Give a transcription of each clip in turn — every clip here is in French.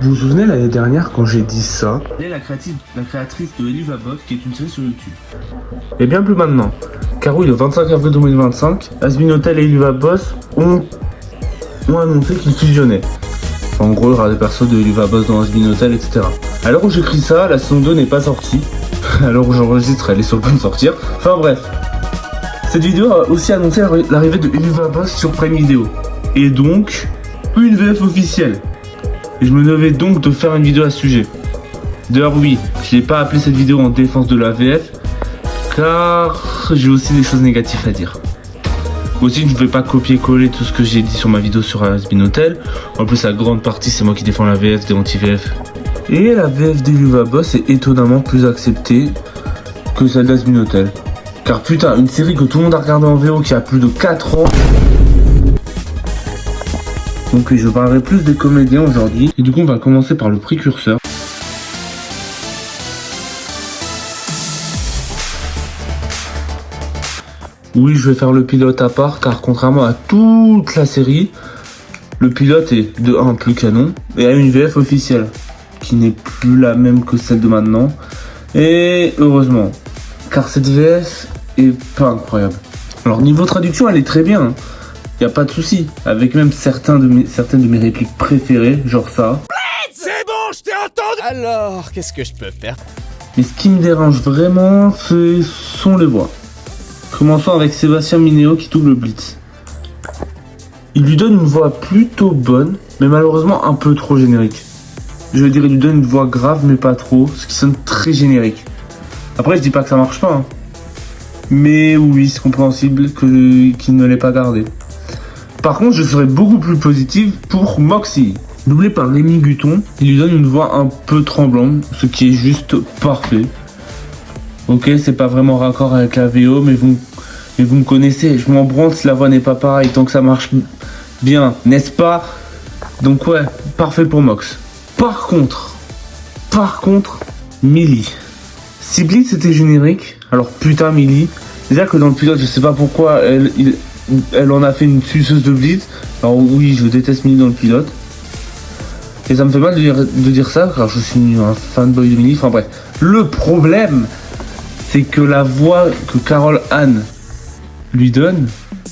Vous vous souvenez l'année dernière quand j'ai dit ça? Elle est la créatrice de Eluva Boss, qui est une série sur YouTube. Et bien plus maintenant, car oui, le 25 avril 2025, Hazbin Hotel et Eluva Boss ont annoncé qu'ils fusionnaient. En gros, il y aura des persos de Eluva Boss dans Hazbin Hotel, etc. À l'heure où j'écris ça, la saison 2 n'est pas sortie. À l'heure où j'enregistre, elle est sur le point de sortir. Enfin bref. Cette vidéo a aussi annoncé l'arrivée de Eluva Boss sur Prime Video. Et donc, une VF officielle. Et je me devais donc de faire une vidéo à ce sujet. D'ailleurs oui, je n'ai pas appelé cette vidéo en défense de la VF, car j'ai aussi des choses négatives à dire. Aussi, je ne vais pas copier-coller tout ce que j'ai dit sur ma vidéo sur Hazbin Hotel. En plus, la grande partie, c'est moi qui défends la VF des anti-VF. Et la VF d'Eluva Boss est étonnamment plus acceptée que celle d'Hazbin Hotel. Car putain, une série que tout le monde a regardé en VO qui a plus de 4 ans. Donc oui, je parlerai plus des comédiens aujourd'hui. Et du coup, on va commencer par le précurseur. Oui, je vais faire le pilote à part, car contrairement à toute la série, le pilote est de 1 plus canon et a une VF officielle, qui n'est plus la même que celle de maintenant. Et heureusement, car cette VF est pas incroyable. Alors niveau traduction, elle est très bien, hein. Y a pas de souci, avec même certaines de mes répliques préférées, genre ça. C'est bon, je t'ai entendu. Alors, qu'est-ce que je peux faire? Mais ce qui me dérange vraiment, ce sont les voix. Commençons avec Sébastien Mineo qui double Blitz. Il lui donne une voix plutôt bonne, mais malheureusement un peu trop générique. Je veux dire, il lui donne une voix grave, mais pas trop, ce qui sonne très générique. Après, je dis pas que ça marche pas, hein. Mais oui, c'est compréhensible qu'il ne l'ait pas gardé. Par contre, je serais beaucoup plus positive pour Moxie. Doublé par Rémi Guton, il lui donne une voix un peu tremblante, ce qui est juste parfait. Ok, c'est pas vraiment raccord avec la VO, mais vous me connaissez, je m'en branle si la voix n'est pas pareille, tant que ça marche bien, n'est-ce pas? Donc ouais, parfait pour Mox. Par contre, Millie. Si Blitz était générique, alors putain Millie, déjà que dans le pilote, je sais pas pourquoi elle en a fait une suceuse de Blitz. Alors oui, je déteste Millie dans le pilote. Et ça me fait mal de dire ça, car je suis un fanboy de Millie. Enfin bref. Le problème, c'est que la voix que Carole Anne lui donne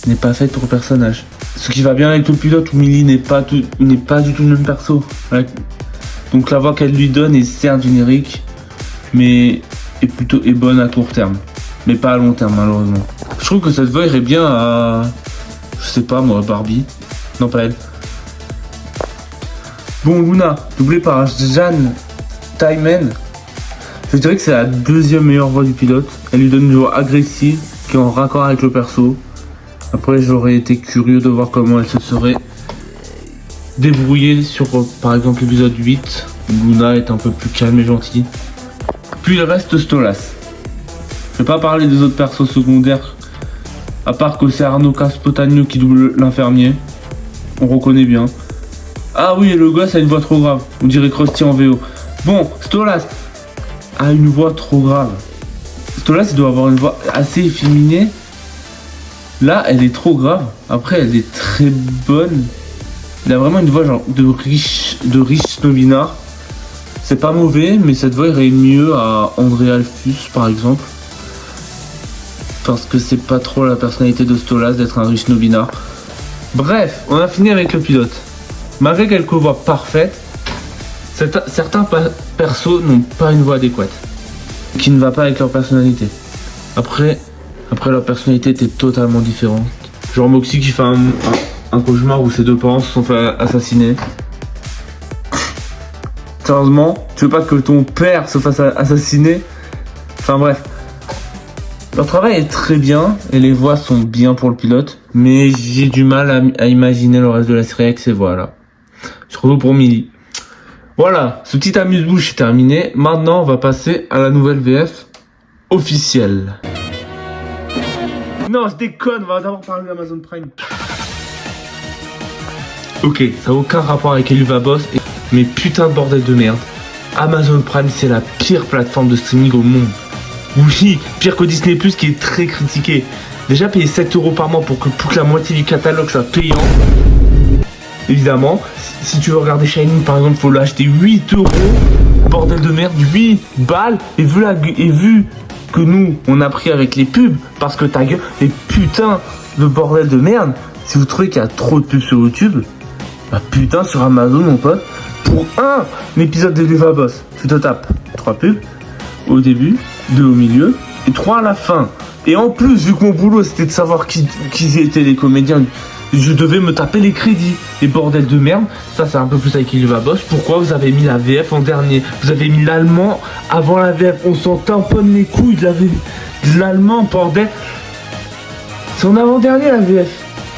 n'est pas faite pour le personnage. Ce qui va bien avec le pilote où Millie n'est pas du tout le même perso. Ouais. Donc la voix qu'elle lui donne est certes générique, mais est bonne à court terme. Mais pas à long terme malheureusement. Je trouve que cette voix irait bien à... je sais pas moi, Barbie. Non pas elle. Bon, Luna, doublée par Jeanne Tayman. Je dirais que c'est la deuxième meilleure voix du pilote. Elle lui donne une voix agressive qui est en raccord avec le perso. Après, j'aurais été curieux de voir comment elle se serait débrouillée sur, par exemple, l'épisode 8. Luna est un peu plus calme et gentille. Puis il reste Stolas. Je vais pas parler des autres persos secondaires, à part que c'est Arnaud Caspotagno qui double l'infirmier. On reconnaît bien. Ah oui, et le gosse a une voix trop grave. On dirait Krusty en VO. Bon, Stolas a une voix trop grave. Stolas, il doit avoir une voix assez efféminée. Là, elle est trop grave. Après, elle est très bonne. Il a vraiment une voix genre de riche snobinard. C'est pas mauvais, mais cette voix irait mieux à André Alphus, par exemple. Parce que c'est pas trop la personnalité de Stolas d'être un riche snobinard. Bref, on a fini avec le pilote. Malgré quelques voix parfaites, certains persos n'ont pas une voix adéquate, qui ne va pas avec leur personnalité. Après leur personnalité était totalement différente. Genre Moxie qui fait un cauchemar où ses deux parents se sont fait assassiner. Sérieusement, tu veux pas que ton père se fasse assassiner? Enfin bref. Leur travail est très bien et les voix sont bien pour le pilote, mais j'ai du mal à imaginer le reste de la série avec ces voix là. Surtout pour Millie. Voilà, ce petit amuse-bouche est terminé. Maintenant, on va passer à la nouvelle VF officielle. Non, je déconne, on va d'abord parler d'Amazon Prime. Ok, ça n'a aucun rapport avec Eluva Boss, mais putain de bordel de merde. Amazon Prime, c'est la pire plateforme de streaming au monde. Oui, pire que Disney+, qui est très critiqué. Déjà, payer 7 € par mois pour que la moitié du catalogue soit payant. évidemment. Si tu veux regarder Shining par exemple, faut l'acheter 8 euros. Bordel de merde, 8 balles. Et vu que nous, on a pris avec les pubs, parce que ta gueule, les putains de bordel de merde, si vous trouvez qu'il y a trop de pubs sur YouTube, bah putain, sur Amazon, mon pote, pour un épisode de Luva Boss, tu te tapes 3 pubs au début, 2 au milieu et 3 à la fin. Et en plus, vu que mon boulot c'était de savoir qui étaient les comédiens, je devais me taper les crédits. Et bordel de merde, ça c'est un peu plus avec Luva Boss. Pourquoi vous avez mis la VF en dernier? Vous avez mis l'allemand avant la VF. On s'en tamponne les couilles de l'allemand, bordel. C'est en avant-dernier la VF.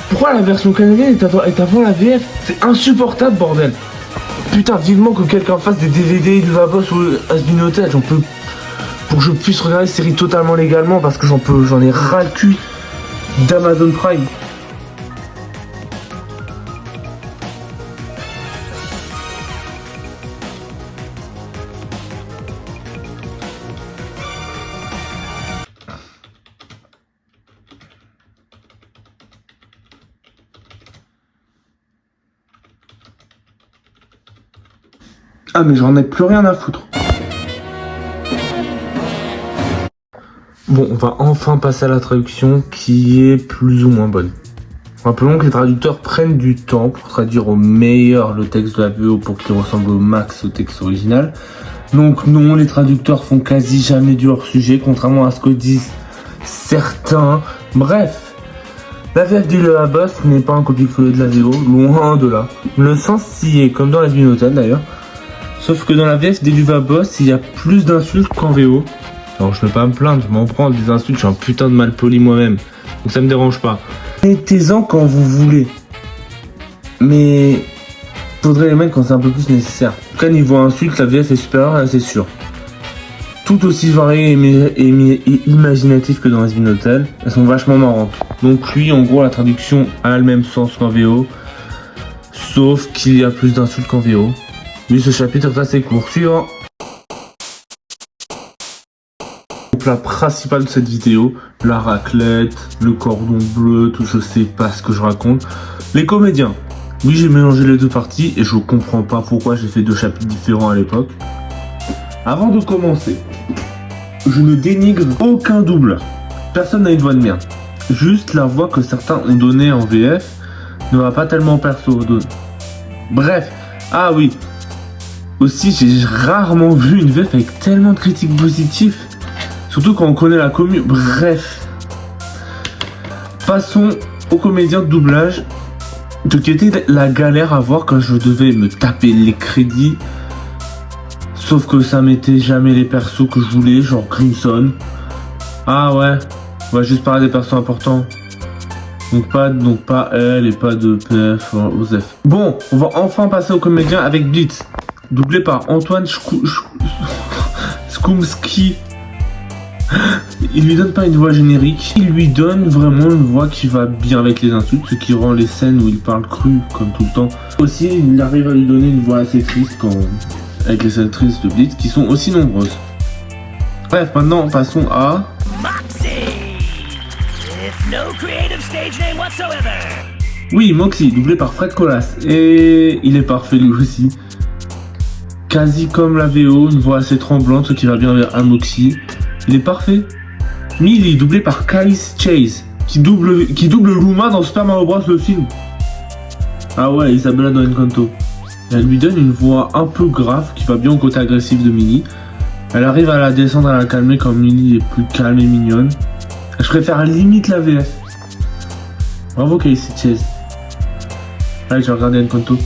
Pourquoi la version canadienne est avant la VF? C'est insupportable, bordel. Putain, vivement que quelqu'un fasse des DVD Luva Boss ou Has-Been Hotel. J'en peux... Pour que je puisse regarder cette série totalement légalement, parce que j'en ai ras le cul d'Amazon Prime. Ah mais j'en ai plus rien à foutre. Bon, on va enfin passer à la traduction qui est plus ou moins bonne. Rappelons que les traducteurs prennent du temps pour traduire au meilleur le texte de la VO pour qu'il ressemble au max au texte original. Donc non, les traducteurs font quasi jamais du hors-sujet, contrairement à ce que disent certains. Bref, la VF du Luva Boss n'est pas un copier-coller de la VO, loin de là. Le sens y est, comme dans Has-Been Hotel d'ailleurs. Sauf que dans la VF des Luva Boss, il y a plus d'insultes qu'en VO. Alors je peux pas me plaindre, je m'en prends des insultes, je suis un putain de malpoli moi-même. Donc ça me dérange pas. Mettez-en quand vous voulez. Mais faudrait les mettre quand c'est un peu plus nécessaire. En tout cas, niveau insultes, la VF est supérieure, là c'est sûr. Tout aussi variées et imaginatives que dans Has-Been Hotel, elles sont vachement marrantes. Donc lui, en gros, la traduction a le même sens qu'en VO. Sauf qu'il y a plus d'insultes qu'en VO. Oui, ce chapitre est assez court. Suivant. Le plat principal de cette vidéo, la raclette, le cordon bleu, tout je sais pas ce que je raconte. Les comédiens. Oui, j'ai mélangé les deux parties et je comprends pas pourquoi j'ai fait 2 chapitres différents à l'époque. Avant de commencer, je ne dénigre aucun doubleur. Personne n'a une voix de merde. Juste la voix que certains ont donnée en VF ne va pas tellement perso. Bref, ah oui. Aussi, j'ai rarement vu une VF avec tellement de critiques positives. Surtout quand on connaît la commu. Bref. Passons aux comédiens de doublage. Ce qui était la galère à voir quand je devais me taper les crédits. Sauf que ça mettait jamais les persos que je voulais, genre Crimson. Ah ouais, on va juste parler des persos importants. Donc pas elle et pas de PF, Osef. Bon, on va enfin passer aux comédiens avec Blitz. Doublé par Antoine Skumski. Il lui donne pas une voix générique, il lui donne vraiment une voix qui va bien avec les insultes, ce qui rend les scènes où il parle cru comme tout le temps. Aussi, il arrive à lui donner une voix assez triste avec les scènes tristes de Blitz qui sont aussi nombreuses. Bref, maintenant passons à Moxie! With no creative stage name whatsoever. Oui, Moxie, doublé par Fred Colas. Et il est parfait lui aussi. Quasi comme la VO, une voix assez tremblante, ce qui va bien avec un Moxie. Il est parfait. Millie, doublé par Kais Chase, qui double Luma dans Super Mario Bros. Le film. Ah ouais, Isabella dans Encanto. Elle lui donne une voix un peu grave qui va bien au côté agressif de Millie. Elle arrive à la descendre, à la calmer quand Millie est plus calme et mignonne. Je préfère limite la VF. Bravo Kais Chase. Allez, j'ai regardé Encanto.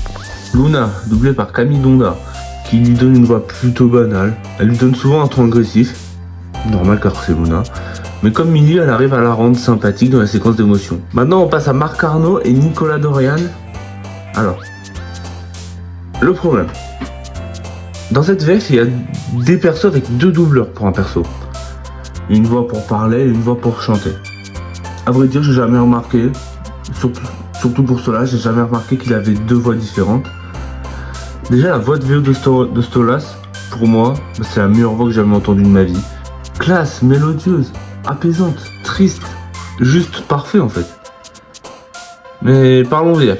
Luna, doublée par Camille Donda, qui lui donne une voix plutôt banale. Elle lui donne souvent un ton agressif. Normal car c'est Luna. Mais comme Millie, elle arrive à la rendre sympathique dans la séquence d'émotion. Maintenant, on passe à Marc Arnaud et Nicolas Dorian. Alors, le problème. Dans cette VF, il y a des persos avec 2 doubleurs pour un perso. Une voix pour parler et une voix pour chanter. À vrai dire, j'ai jamais remarqué, surtout pour cela, j'ai jamais remarqué qu'il avait 2 voix différentes. Déjà, la voix de VO de Stolas, pour moi, c'est la meilleure voix que j'ai jamais entendue de ma vie. Classe, mélodieuse, apaisante, triste, juste parfait en fait. Mais parlons VF.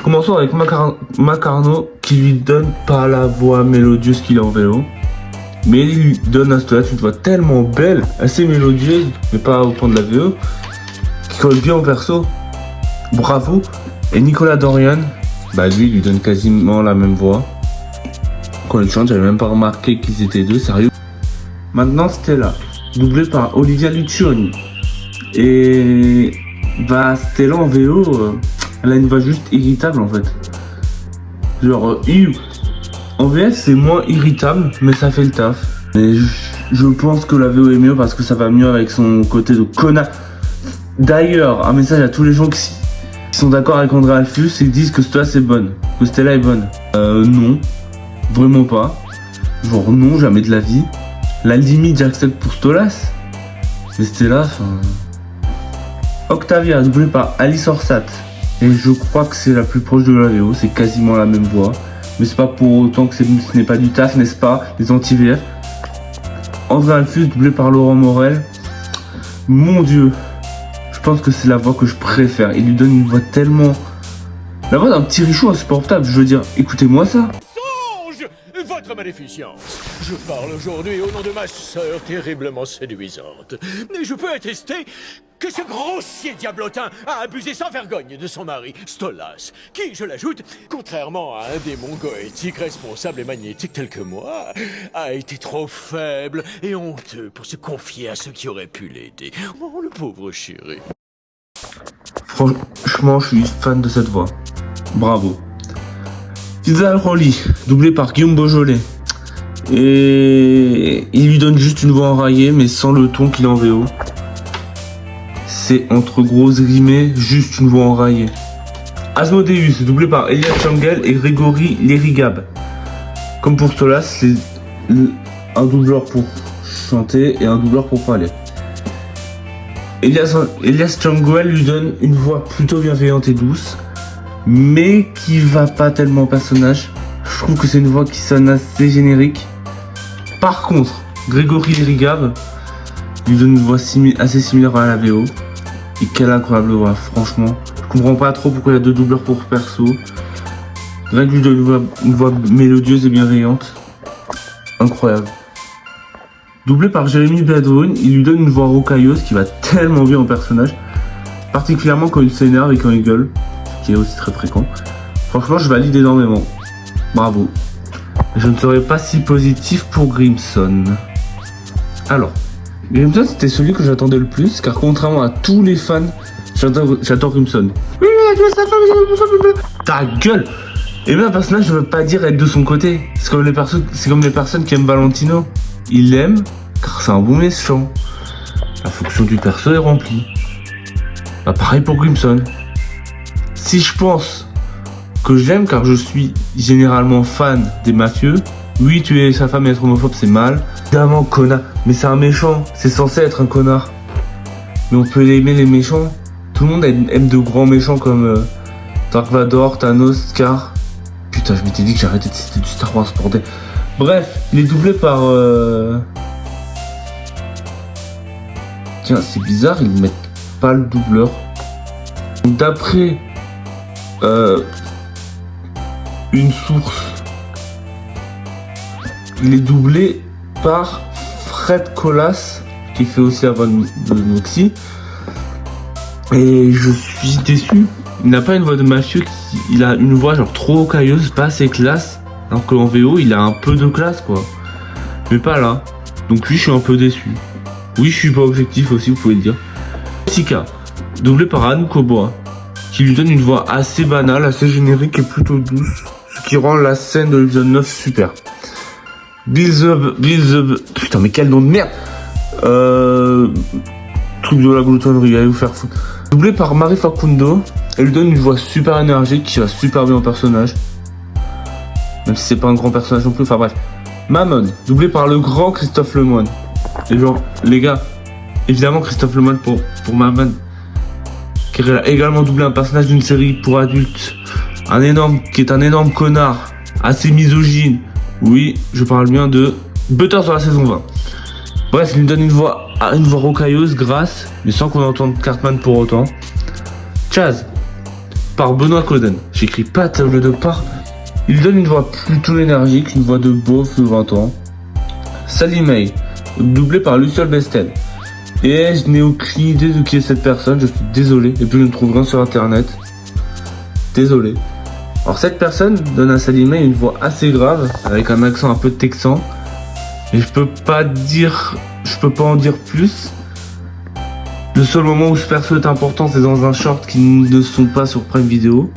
Commençons avec Macarno qui lui donne pas la voix mélodieuse qu'il a en VO. Mais il lui donne à Stolas une voix tellement belle, assez mélodieuse, mais pas au point de la VO, qui colle bien au perso. Bravo. Et Nicolas Dorian, bah lui, il lui donne quasiment la même voix. Quand il chante, j'avais même pas remarqué qu'ils étaient deux, sérieux. Maintenant, Stella, doublée par Olivia Luccioni. Et bah Stella en VO, elle a une voix juste irritable en fait. Genre, en VS c'est moins irritable, mais ça fait le taf. Et je pense que la VO est mieux parce que ça va mieux avec son côté de connard. D'ailleurs, un message à tous les gens qui sont d'accord avec André Alphus et qui disent que Stella c'est bonne, que Stella est bonne. Non, vraiment pas. Genre non, jamais de la vie. La limite j'accepte pour Stolas. Mais Stella, Octavia, doublée par Alice Orsat. Et je crois que c'est la plus proche de la VO, c'est quasiment la même voix. Mais c'est pas pour autant que ce n'est pas du taf, n'est-ce pas, les anti-VF. André Alphus, doublé par Laurent Morel. Mon dieu, je pense que c'est la voix que je préfère. Il lui donne une voix tellement... La voix d'un petit Richaud insupportable, je veux dire, écoutez-moi ça. Votre maléficence. Je parle aujourd'hui au nom de ma sœur terriblement séduisante. Et je peux attester que ce grossier diablotin a abusé sans vergogne de son mari, Stolas, qui, je l'ajoute, contrairement à un démon goétique responsable et magnétique tel que moi, a été trop faible et honteux pour se confier à ceux qui auraient pu l'aider. Oh, le pauvre chéri. Franchement, je suis fan de cette voix. Bravo. Tizal Rolly, doublé par Guillaume Beaujolais. Et il lui donne juste une voix enraillée, mais sans le ton qu'il a en VO. C'est entre grosses guillemets, juste une voix enraillée. Asmodeus, doublé par Elias Changel et Grégory Lerigab. Comme pour Stolas, c'est un doubleur pour chanter et un doubleur pour parler. Elias Changel lui donne une voix plutôt bienveillante et douce, mais qui va pas tellement au personnage. Je trouve que c'est une voix qui sonne assez générique. Par contre, Grégory Lerigab lui donne une voix assez similaire à la VO. Et quelle incroyable voix, franchement. Je comprends pas trop pourquoi il y a deux doubleurs pour perso. Greg lui donne une voix mélodieuse et bienveillante. Incroyable. Doublé par Jérémy Bladrun, il lui donne une voix rocailleuse qui va tellement bien au personnage. Particulièrement quand il s'énerve et quand il gueule. Qui est aussi très fréquent. Franchement, je valide énormément. Bravo. Je ne serais pas si positif pour Grimson. Alors, Grimson c'était celui que j'attendais le plus, car contrairement à tous les fans, j'adore Grimson. Ta gueule! Et même un personnage, je veux pas dire être de son côté. C'est comme les personnes qui aiment Valentino. Ils l'aiment, car c'est un bon méchant. La fonction du perso est remplie. Bah, pareil pour Grimson. Si je pense que j'aime car je suis généralement fan des mafieux, oui tuer sa femme et être homophobe c'est mal, évidemment connard, mais c'est un méchant, c'est censé être un connard. Mais on peut aimer les méchants, tout le monde aime de grands méchants comme Dark Vador, Thanos, Scar. Putain je m'étais dit que j'arrêtais de citer du Star Wars bordel. Bref, il est doublé par... Tiens c'est bizarre, ils mettent pas le doubleur. D'après une source, il est doublé par Fred Colas qui fait aussi la voix de Noxy et je suis déçu. Il n'a pas une voix de mafieux, il a une voix genre trop rocailleuse, pas assez classe, alors qu'en VO il a un peu de classe quoi, mais pas là. Donc oui je suis un peu déçu. Oui je suis pas objectif aussi, vous pouvez le dire. Jessica, doublé par Anouk Aubois, qui lui donne une voix assez banale, assez générique et plutôt douce, ce qui rend la scène de l'épisode 9 super. Beelzebub, putain mais quel nom de merde. Truc de la gloutonnerie, allez vous faire foutre. Doublé par Marie Facundo, elle lui donne une voix super énergique qui va super bien au personnage. Même si c'est pas un grand personnage non plus, enfin bref. Mammon, doublé par le grand Christophe Lemoine. Et genre, les gars, évidemment Christophe Lemoine pour Mammon. Qui a également doublé un personnage d'une série pour adultes. Qui est un énorme connard, assez misogyne. Oui, je parle bien de Butter sur la saison 20. Bref, il lui donne une voix rocailleuse, grasse, mais sans qu'on entende Cartman pour autant. Chaz, par Benoît Coden. J'écris Pat au lieu de par. Il donne une voix plutôt énergique, une voix de beauf de 20 ans. Sally May, doublée par Luciole Bestel. Et je n'ai aucune idée de qui est cette personne, je suis désolé. Et puis je ne trouve rien sur internet. Désolé. Alors cette personne donne à Sally May une voix assez grave, avec un accent un peu texan. Et je peux pas en dire plus. Le seul moment où ce perso est important, c'est dans un short qui ne sont pas sur Prime Video,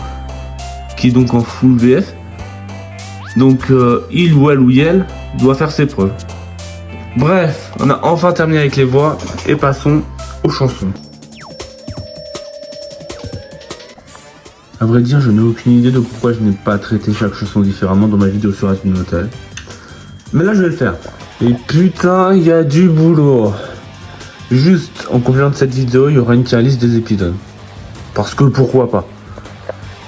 qui est donc en full VF. Donc il ou elle ou elle doit faire ses preuves. Bref, on a enfin terminé avec les voix et passons aux chansons. À vrai dire, je n'ai aucune idée de pourquoi je n'ai pas traité chaque chanson différemment dans ma vidéo sur Admin Hotel. Mais là je vais le faire. Et putain, il y a du boulot. Juste en complément de cette vidéo, il y aura une tier list des épisodes. Parce que pourquoi pas.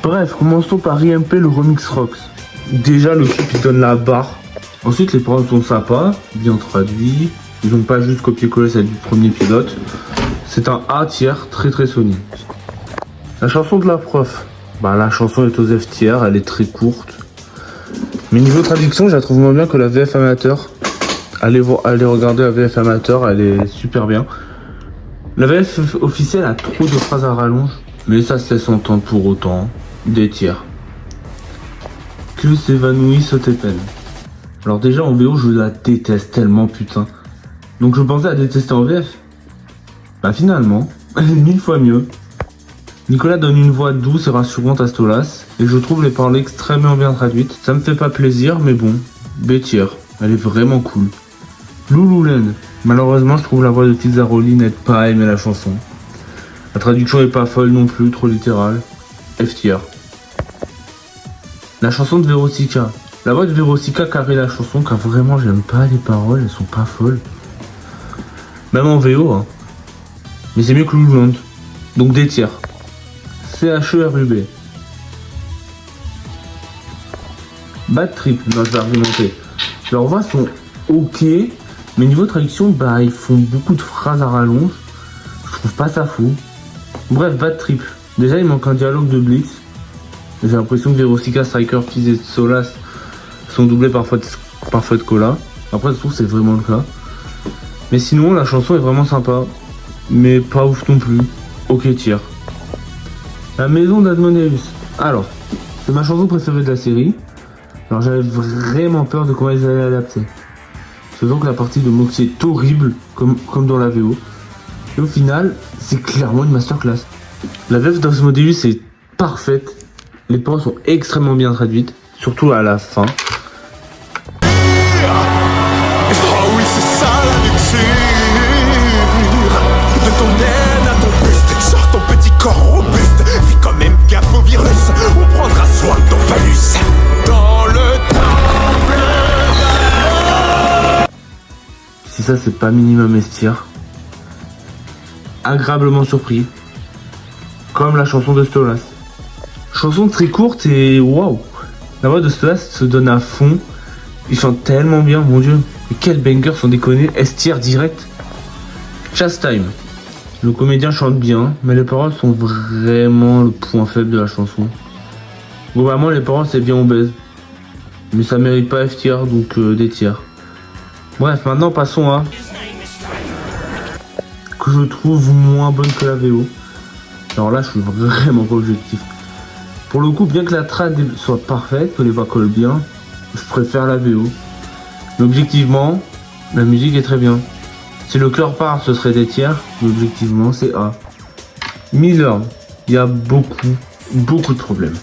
Bref, commençons par IMP le Remix Rocks. Déjà le clip il donne la barre. Ensuite les paroles sont sympas, bien traduits. Ils n'ont pas juste copié-collé celle du premier pilote. C'est un A tiers très très solide. La chanson de la prof. La chanson est aux F tiers, elle est très courte. Mais niveau traduction, je la trouve moins bien que la VF amateur. Allez regarder la VF amateur, elle est super bien. La VF officielle a trop de phrases à rallonge, mais ça se laisse entendre pour autant. Des tiers. Que s'évanouissent tes peines. Alors déjà en VO, je la déteste tellement, putain. Donc je pensais à détester en VF. Finalement, elle est 1000 fois mieux. Nicolas donne une voix douce et rassurante à Stolas, et je trouve les paroles extrêmement bien traduites. Ça me fait pas plaisir, mais bon, B tier, elle est vraiment cool. Louloulen, malheureusement je trouve la voix de Tizzaroli n'aide pas à aimer la chanson. La traduction est pas folle non plus, trop littérale. F tier. La chanson de Verotika. La voix de Verotika carré la chanson, car vraiment j'aime pas les paroles, elles sont pas folles. Même en VO, hein. Mais c'est mieux que Louloulen. Donc D tier. CHERUB. Bad Trip, non, je vais argumenter. Leurs voix sont ok, mais niveau traduction, ils font beaucoup de phrases à rallonge. Je trouve pas ça fou. Bref, Bad Trip. Déjà, il manque un dialogue de Blitz. J'ai l'impression que Verotika, Striker, Fizz et Stolas sont doublés parfois de Cola. Après, je trouve que c'est vraiment le cas. Mais sinon, la chanson est vraiment sympa. Mais pas ouf non plus. Ok, tiers. La maison d'Admoneus. Alors, c'est ma chanson préférée de la série. Alors j'avais vraiment peur de comment ils allaient l'adapter. Faisant que la partie de Moxie est horrible, comme dans la VO. Et au final, c'est clairement une masterclass. La VF d'Asmodeus est parfaite. Les paroles sont extrêmement bien traduites, surtout à la fin. Ah oui, c'est ça la luxure. De ton aile à ton buste, sors ton petit corps robuste. Fais quand même gaffe au virus, on prendra soin de ton phallus. Dans le temple. Si ça c'est pas minimum estière. Agréablement surpris. Comme la chanson de Stolas. Chanson très courte et waouh. La voix de Stolas se donne à fond. Il chante tellement bien, mon dieu. Et quel banger sans déconner, estière direct. Chastime. Le comédien chante bien, mais les paroles sont vraiment le point faible de la chanson. Globalement, les paroles c'est bien obèse. Mais ça mérite pas F tier, donc des tiers. Bref, maintenant passons à... que je trouve moins bonne que la VO. Alors là, je suis vraiment pas objectif. Pour le coup, bien que la trad soit parfaite, que les voix collent bien, je préfère la VO. Mais objectivement, la musique est très bien. Si le cœur part, ce serait des tiers, mais objectivement, c'est A. Miller, il y a beaucoup de problèmes.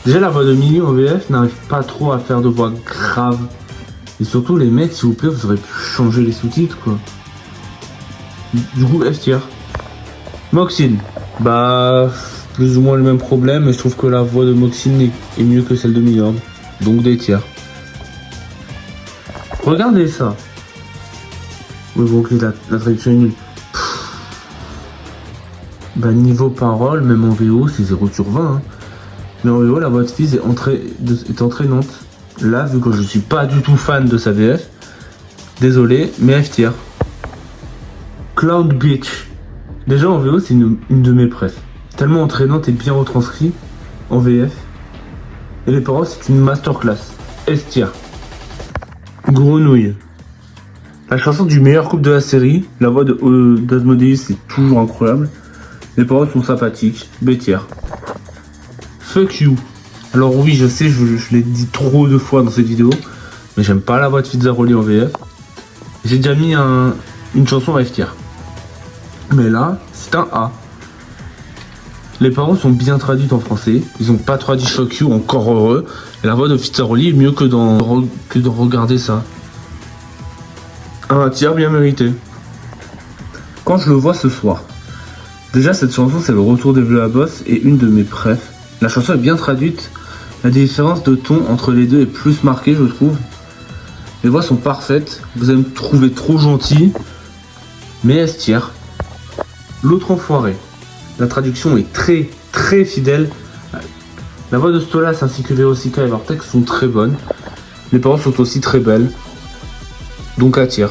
Déjà, la voix de Millie en VF n'arrive pas trop à faire de voix grave. Et surtout, les mecs, s'il vous plaît, vous aurez pu changer les sous-titres, quoi. Du coup, F tier. Moxine, plus ou moins le même problème, mais je trouve que la voix de Moxine est mieux que celle de Millard. Donc des tiers. Regardez ça. Oui, bon, ok, la traduction est nulle. Niveau parole, même en VO, c'est 0 sur 20. Hein. Mais en VO, la voix de Fizz est entraînante. Là, vu que je suis pas du tout fan de sa VF, désolé, mais F tier. Cloud Beach. Déjà en VO, c'est une de mes préf. Tellement entraînante et bien retranscrit. en VF. Et les paroles, c'est une masterclass. S-tier. Grenouille. La chanson du meilleur couple de la série, la voix d'Asmodeus c'est toujours incroyable. Les paroles sont sympathiques. B-tier. Fuck You. Alors oui, je sais, je l'ai dit trop de fois dans cette vidéo, mais j'aime pas la voix de Fitzaroli en VF. J'ai déjà mis une chanson à F-tier. Mais là, c'est un A. Les paroles sont bien traduites en français. Ils ont pas traduit Fuck You, encore heureux. Et la voix de Fitzaroli est mieux que de regarder ça. Un tiers bien mérité. Quand je le vois ce soir. Déjà, cette chanson, c'est le retour des V'là Boss et une de mes préfs. La chanson est bien traduite. La différence de ton entre les deux est plus marquée, je trouve. Les voix sont parfaites. Vous allez me trouver trop gentil. Mais S-tier. L'autre enfoiré. La traduction est très très fidèle. La voix de Stolas ainsi que Vérosica et Vortex sont très bonnes. Les paroles sont aussi très belles. Donc A-tier.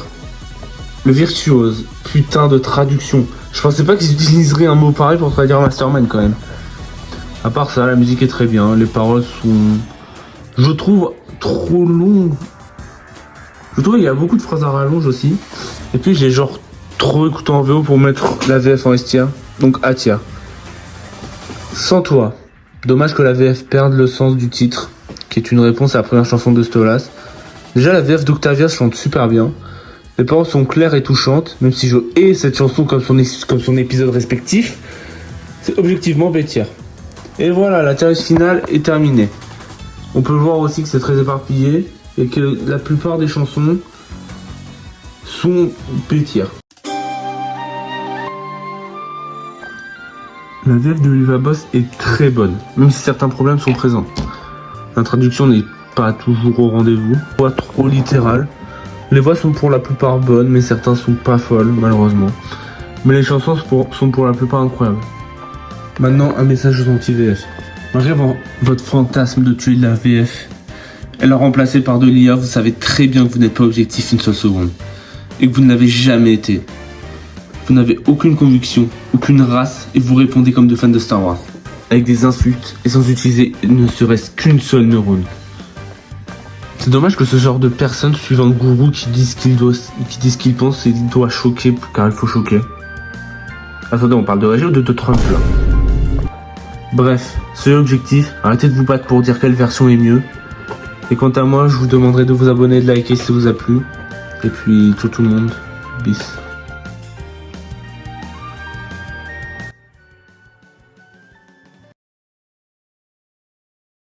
Le virtuose. Putain de traduction. Je pensais pas qu'ils utiliseraient un mot pareil pour traduire Mastermind quand même. À part ça, la musique est très bien. Les paroles sont, je trouve, trop longues. Je trouve qu'il y a beaucoup de phrases à rallonge aussi. Et puis j'ai genre trop écouté en VO pour mettre la VF en S-tier. Donc A-tier. Sans toi. Dommage que la VF perde le sens du titre, qui est une réponse à la première chanson de Stolas. Déjà la VF d'Octavia chante super bien. Les paroles sont claires et touchantes, même si je hais cette chanson comme son épisode respectif. C'est objectivement B-tier. Et voilà, la tier list finale est terminée. On peut voir aussi que c'est très éparpillé et que la plupart des chansons sont B-tier. La VF de V'là Boss est très bonne, même si certains problèmes sont présents. La traduction n'est pas toujours au rendez-vous, pas trop littérale. Les voix sont pour la plupart bonnes, mais certains sont pas folles, malheureusement. Mais les chansons sont pour la plupart incroyables. Maintenant, un message aux anti-VF. Malgré votre fantasme de tuer de la VF et la remplacer par de l'IA, vous savez très bien que vous n'êtes pas objectif une seule seconde. Et que vous ne l'avez jamais été. Vous n'avez aucune conviction, aucune race, et vous répondez comme de fans de Star Wars. Avec des insultes, et sans utiliser ne serait-ce qu'une seule neurone. C'est dommage que ce genre de personnes suivent un gourou qui disent ce qu'il pense et il doit choquer car il faut choquer. Attendez, on parle de Régis ou de Trump là? Bref, soyez objectif, arrêtez de vous battre pour dire quelle version est mieux. Et quant à moi, je vous demanderai de vous abonner et de liker si ça vous a plu. Et puis, ciao tout le monde, bis.